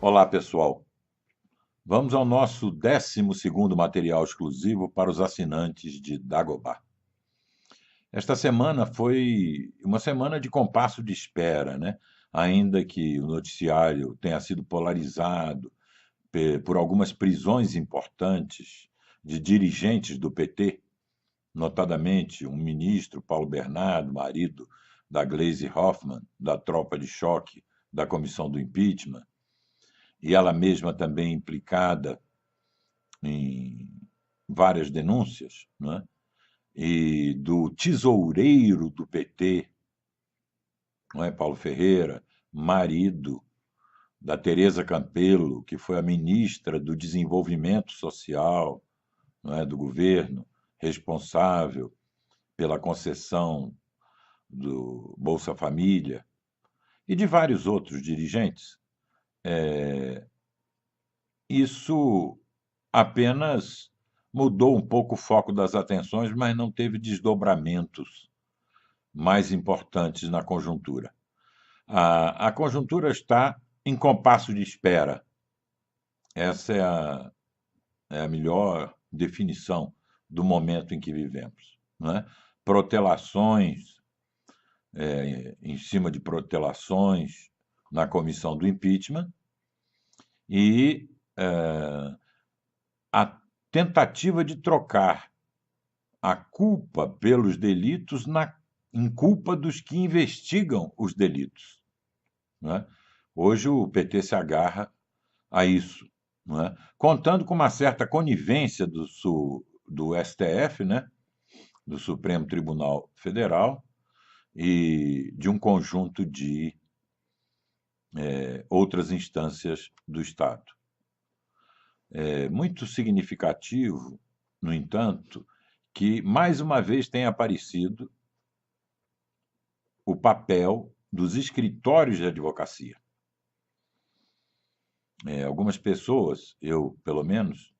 Olá, pessoal. Vamos ao nosso 12º material exclusivo para os assinantes de Dagobah. Esta semana foi uma semana de compasso de espera, né? Ainda que o noticiário tenha sido polarizado por algumas prisões importantes de dirigentes do PT, notadamente um ministro, Paulo Bernardo, marido da Gleisi Hoffmann, da tropa de choque da comissão do impeachment, e ela mesma também implicada em várias denúncias, né? E do tesoureiro do PT, não é, Paulo Ferreira, marido da Tereza Campelo, que foi a ministra do Desenvolvimento Social, não é, do governo, responsável pela concessão do Bolsa Família, e de vários outros dirigentes. Isso apenas mudou um pouco o foco das atenções, mas não teve desdobramentos mais importantes na conjuntura. A conjuntura está em compasso de espera. Essa é a melhor definição do momento em que vivemos. Não é? Protelações, em cima de protelações na comissão do impeachment e a tentativa de trocar a culpa pelos delitos em culpa dos que investigam os delitos. Não é? Hoje o PT se agarra a isso, não é? Contando com uma certa conivência do STF, né? Do Supremo Tribunal Federal, e de um conjunto de outras instâncias do Estado. É muito significativo, no entanto, que mais uma vez tem aparecido o papel dos escritórios de advocacia. Algumas pessoas, eu pelo menos,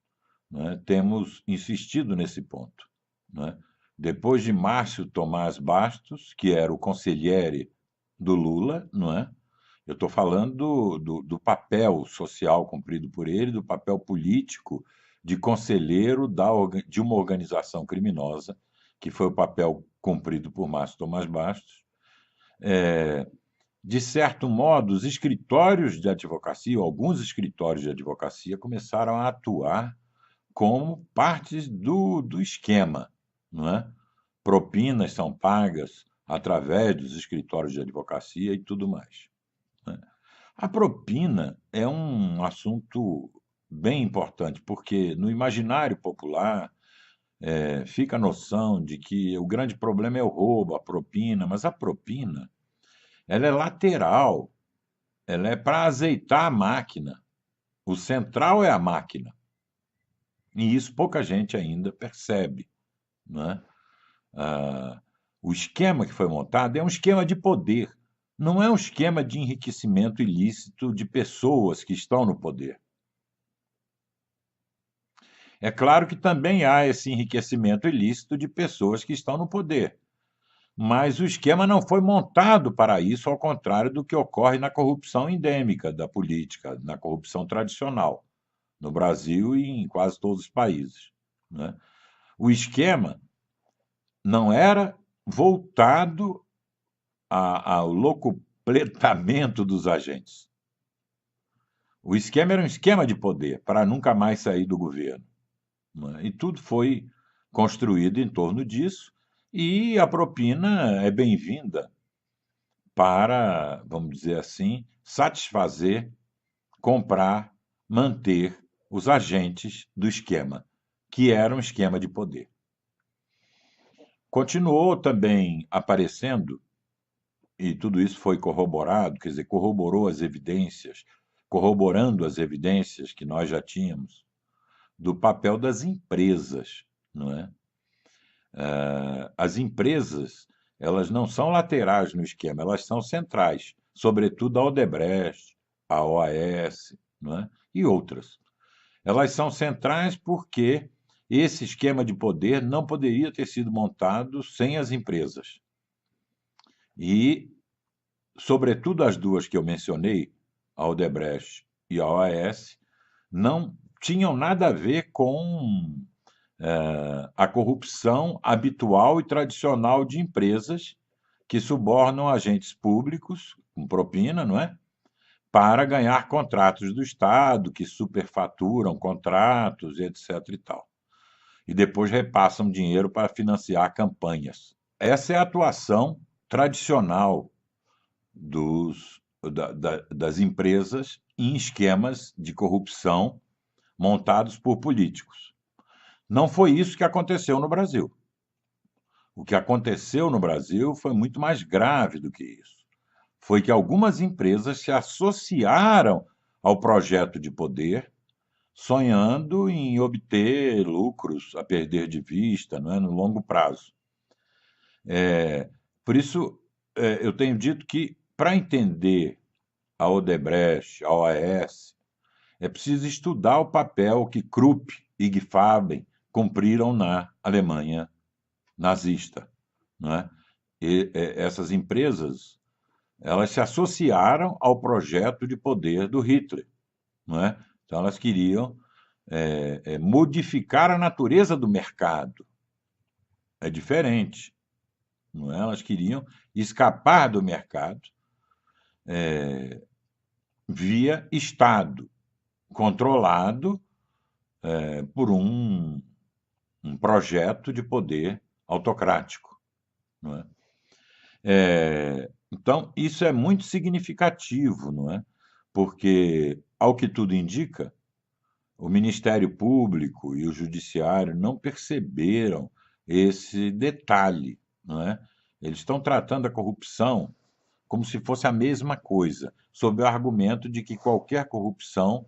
né, temos insistido nesse ponto. Né? Depois de Márcio Tomás Bastos, que era o conselheiro do Lula, não é? Eu estou falando do papel social cumprido por ele, do papel político de conselheiro de uma organização criminosa, que foi o papel cumprido por Márcio Tomás Bastos. De certo modo, os escritórios de advocacia, alguns escritórios de advocacia, começaram a atuar como partes do esquema, não é? Propinas são pagas através dos escritórios de advocacia e tudo mais. Né? A propina é um assunto bem importante, porque no imaginário popular fica a noção de que o grande problema é o roubo, a propina, mas a propina ela é lateral, ela é para azeitar a máquina. O central é a máquina. E isso pouca gente ainda percebe. Né? Ah, o esquema que foi montado é um esquema de poder, não é um esquema de enriquecimento ilícito de pessoas que estão no poder. É claro que também há esse enriquecimento ilícito de pessoas que estão no poder, mas o esquema não foi montado para isso, ao contrário do que ocorre na corrupção endêmica da política, na corrupção tradicional, no Brasil e em quase todos os países. Né? O esquema não era voltado ao locupletamento dos agentes. O esquema era um esquema de poder para nunca mais sair do governo. Né? E tudo foi construído em torno disso, e a propina é bem-vinda para, vamos dizer assim, satisfazer, comprar, manter os agentes do esquema, que era um esquema de poder. Continuou também aparecendo, e tudo isso foi corroborado, quer dizer, corroborando as evidências que nós já tínhamos, do papel das empresas, não é? As empresas, elas não são laterais no esquema, elas são centrais, sobretudo a Odebrecht, a OAS, não é? E outras. Elas são centrais porque esse esquema de poder não poderia ter sido montado sem as empresas. E, sobretudo as duas que eu mencionei, a Odebrecht e a OAS não tinham nada a ver com a corrupção habitual e tradicional de empresas que subornam agentes públicos, com propina, não é? Para ganhar contratos do Estado, que superfaturam contratos, etc. e tal. E depois repassam dinheiro para financiar campanhas. Essa é a atuação tradicional das empresas em esquemas de corrupção montados por políticos. Não foi isso que aconteceu no Brasil. O que aconteceu no Brasil foi muito mais grave do que isso. Foi que algumas empresas se associaram ao projeto de poder, sonhando em obter lucros a perder de vista, não é, no longo prazo. Por isso, eu tenho dito que, para entender a Odebrecht, a OAS, é preciso estudar o papel que Krupp e Gfaben cumpriram na Alemanha nazista, não é? Essas empresas, elas se associaram ao projeto de poder do Hitler, não é? Então elas queriam modificar a natureza do mercado. É diferente, não é? Elas queriam escapar do mercado via Estado, controlado por um projeto de poder autocrático, não é? Então, isso é muito significativo, não é? Porque, ao que tudo indica, o Ministério Público e o Judiciário não perceberam esse detalhe, não é? Eles estão tratando a corrupção como se fosse a mesma coisa, sob o argumento de que qualquer corrupção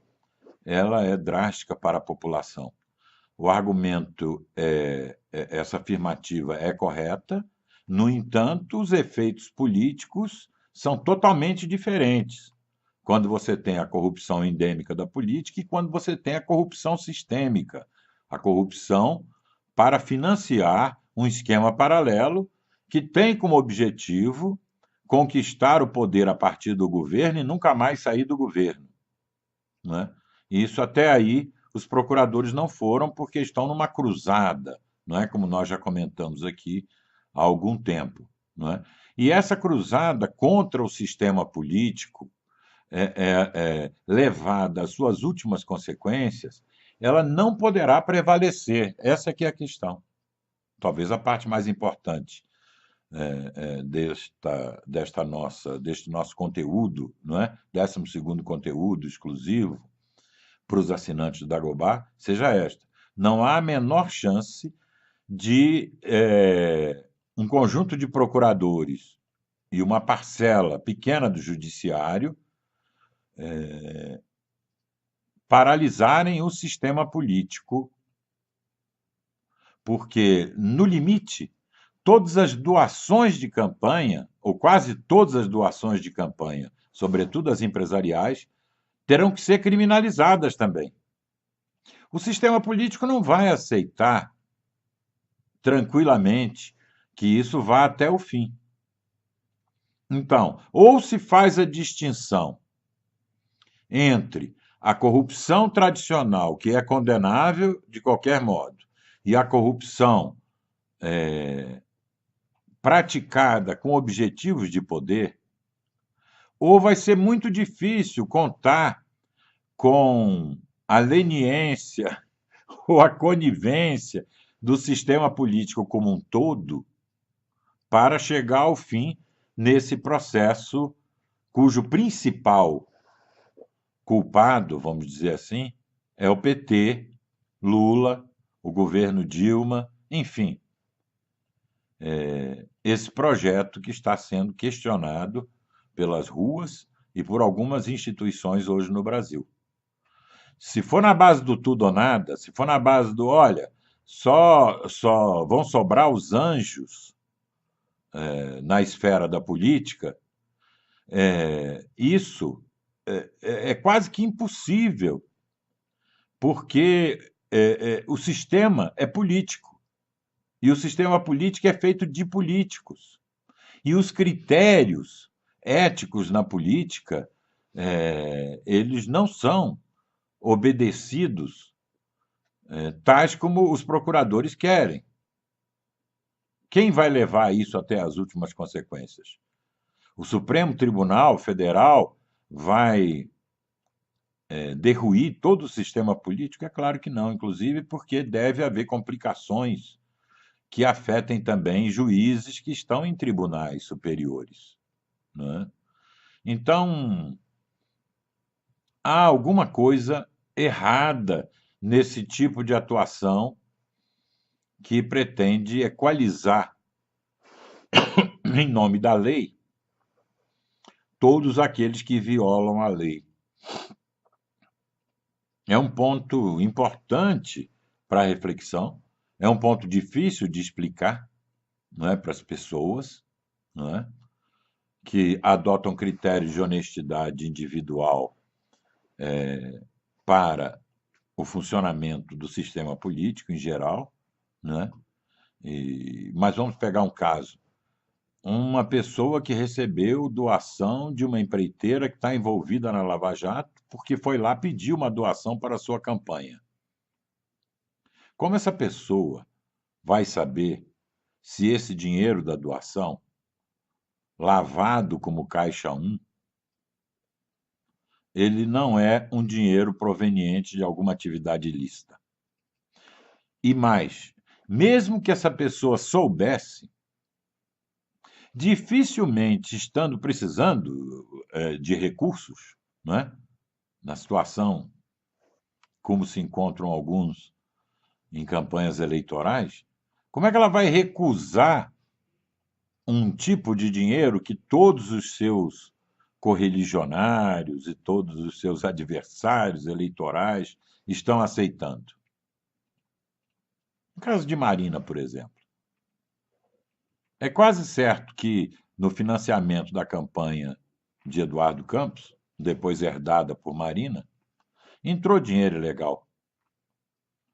ela é drástica para a população. O argumento, essa afirmativa é correta, no entanto, os efeitos políticos são totalmente diferentes quando você tem a corrupção endêmica da política e quando você tem a corrupção sistêmica, a corrupção para financiar um esquema paralelo que tem como objetivo conquistar o poder a partir do governo e nunca mais sair do governo, não é? E isso até aí os procuradores não foram porque estão numa cruzada, não é? Como nós já comentamos aqui há algum tempo, não é? E essa cruzada contra o sistema político, levada às suas últimas consequências, ela não poderá prevalecer. Essa é que é a questão. Talvez a parte mais importante deste nosso conteúdo, não é? 12º conteúdo exclusivo para os assinantes do Dagobah, seja esta. Não há a menor chance de um conjunto de procuradores e uma parcela pequena do judiciário paralisarem o sistema político, porque, no limite, todas as doações de campanha, ou quase todas as doações de campanha, sobretudo as empresariais, terão que ser criminalizadas também. O sistema político não vai aceitar tranquilamente que isso vá até o fim. Então, ou se faz a distinção entre a corrupção tradicional, que é condenável de qualquer modo, e a corrupção praticada com objetivos de poder, ou vai ser muito difícil contar com a leniência ou a conivência do sistema político como um todo para chegar ao fim nesse processo cujo principal culpado, vamos dizer assim, é o PT, Lula, o governo Dilma, enfim, esse projeto que está sendo questionado pelas ruas e por algumas instituições hoje no Brasil. Se for na base do tudo ou nada, se for na base do, olha, só vão sobrar os anjos na esfera da política, isso é quase que impossível, porque o sistema é político. E o sistema político é feito de políticos. E os critérios éticos na política eles não são obedecidos, tais como os procuradores querem. Quem vai levar isso até as últimas consequências? O Supremo Tribunal Federal vai derruir todo o sistema político? É claro que não, inclusive porque deve haver complicações que afetem também juízes que estão em tribunais superiores, né? Então, há alguma coisa errada nesse tipo de atuação que pretende equalizar, em nome da lei, todos aqueles que violam a lei. É um ponto importante para a reflexão, é um ponto difícil de explicar, não é, para as pessoas, não é, que adotam critérios de honestidade individual para o funcionamento do sistema político em geral, né? Mas vamos pegar um caso. Uma pessoa que recebeu doação de uma empreiteira que está envolvida na Lava Jato porque foi lá pedir uma doação para a sua campanha. Como essa pessoa vai saber se esse dinheiro da doação, lavado como Caixa 1, ele não é um dinheiro proveniente de alguma atividade ilícita? E mais, mesmo que essa pessoa soubesse, dificilmente, estando precisando de recursos, né, na situação como se encontram alguns em campanhas eleitorais, como é que ela vai recusar um tipo de dinheiro que todos os seus correligionários e todos os seus adversários eleitorais estão aceitando? No caso de Marina, por exemplo, é quase certo que no financiamento da campanha de Eduardo Campos, depois herdada por Marina, entrou dinheiro ilegal.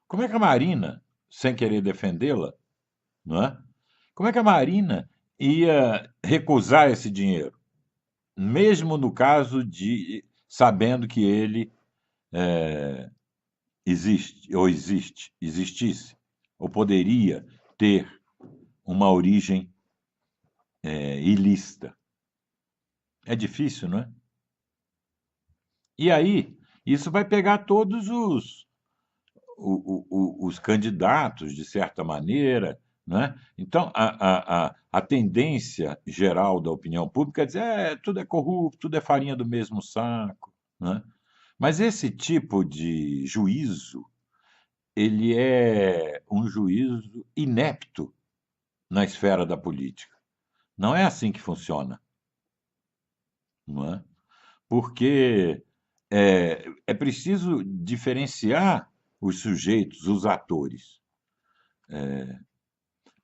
Como é que a Marina, sem querer defendê-la, não é? Como é que a Marina ia recusar esse dinheiro, mesmo no caso de sabendo que ele existisse, ou poderia ter uma origem ilícita? É difícil, não é? E aí, isso vai pegar todos os candidatos, de certa maneira, né? Então, a tendência geral da opinião pública é dizer tudo é corrupto, tudo é farinha do mesmo saco, né? Mas esse tipo de juízo, ele é um juízo inepto na esfera da política. Não é assim que funciona, não é? Porque é preciso diferenciar os sujeitos, os atores,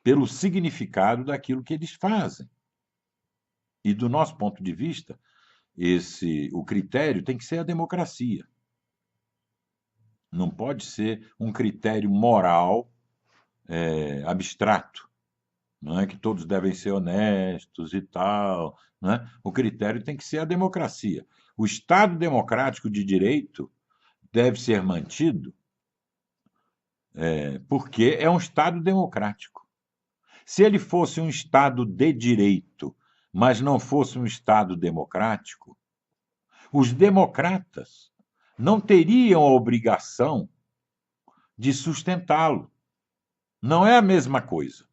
pelo significado daquilo que eles fazem. E do nosso ponto de vista, o critério tem que ser a democracia. Não pode ser um critério moral abstrato, não é que todos devem ser honestos e tal, não é? O critério tem que ser a democracia. O Estado democrático de direito deve ser mantido porque é um Estado democrático. Se ele fosse um Estado de direito, mas não fosse um Estado democrático, os democratas não teriam a obrigação de sustentá-lo. Não é a mesma coisa.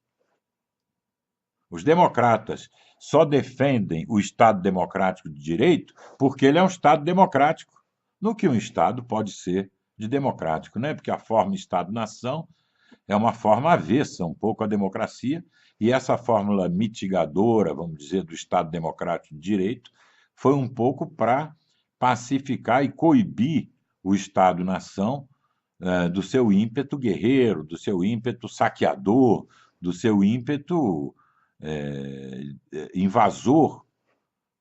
Os democratas só defendem o Estado democrático de direito porque ele é um Estado democrático, no que um Estado pode ser de democrático, né? Porque a forma Estado-nação é uma forma avessa um pouco à democracia, e essa fórmula mitigadora, vamos dizer, do Estado democrático de direito, foi um pouco para pacificar e coibir o Estado-nação do seu ímpeto guerreiro, do seu ímpeto saqueador, do seu ímpeto invasor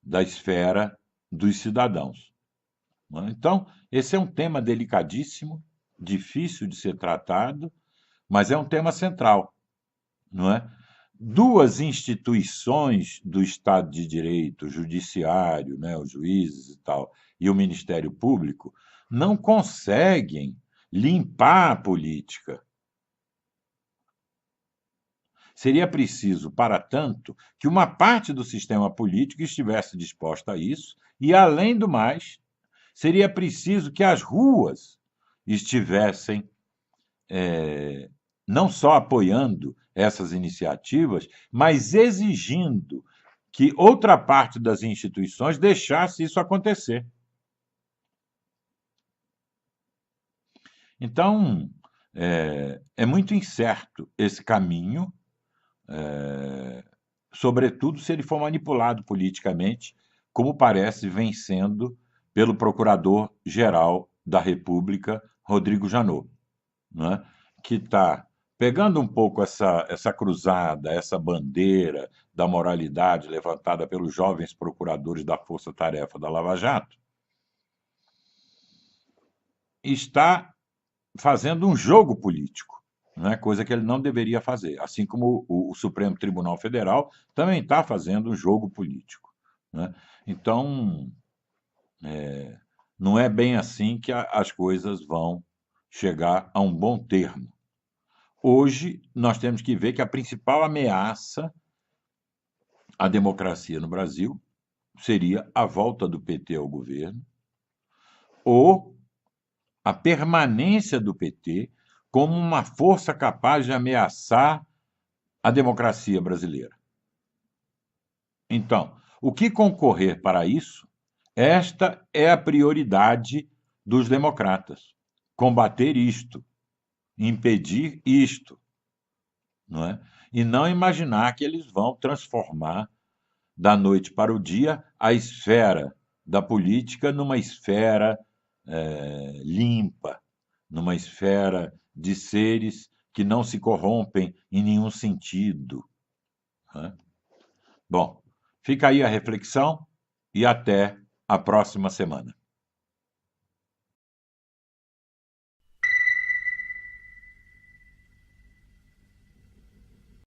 da esfera dos cidadãos, não é? Então, esse é um tema delicadíssimo, difícil de ser tratado, mas é um tema central, não é? duas instituições do Estado de Direito, o Judiciário, né, os juízes e tal, e o Ministério Público, não conseguem limpar a política. Seria preciso, para tanto, que uma parte do sistema político estivesse disposta a isso, e, além do mais, seria preciso que as ruas estivessem não só apoiando essas iniciativas, mas exigindo que outra parte das instituições deixasse isso acontecer. Então, é muito incerto esse caminho, sobretudo se ele for manipulado politicamente, como parece vem sendo pelo Procurador-Geral da República, Rodrigo Janot, né? Que está pegando um pouco essa cruzada, essa bandeira da moralidade levantada pelos jovens procuradores da Força Tarefa da Lava Jato, está fazendo um jogo político, né? Coisa que ele não deveria fazer, assim como o Supremo Tribunal Federal também está fazendo um jogo político, né? Então, não é bem assim que as coisas vão chegar a um bom termo. Hoje, nós temos que ver que a principal ameaça à democracia no Brasil seria a volta do PT ao governo ou a permanência do PT como uma força capaz de ameaçar a democracia brasileira. Então, o que concorrer para isso, esta é a prioridade dos democratas: combater isto, impedir isto, não é? E não imaginar que eles vão transformar da noite para o dia a esfera da política numa esfera limpa, numa esfera de seres que não se corrompem em nenhum sentido, né? Bom, fica aí a reflexão e até a próxima semana.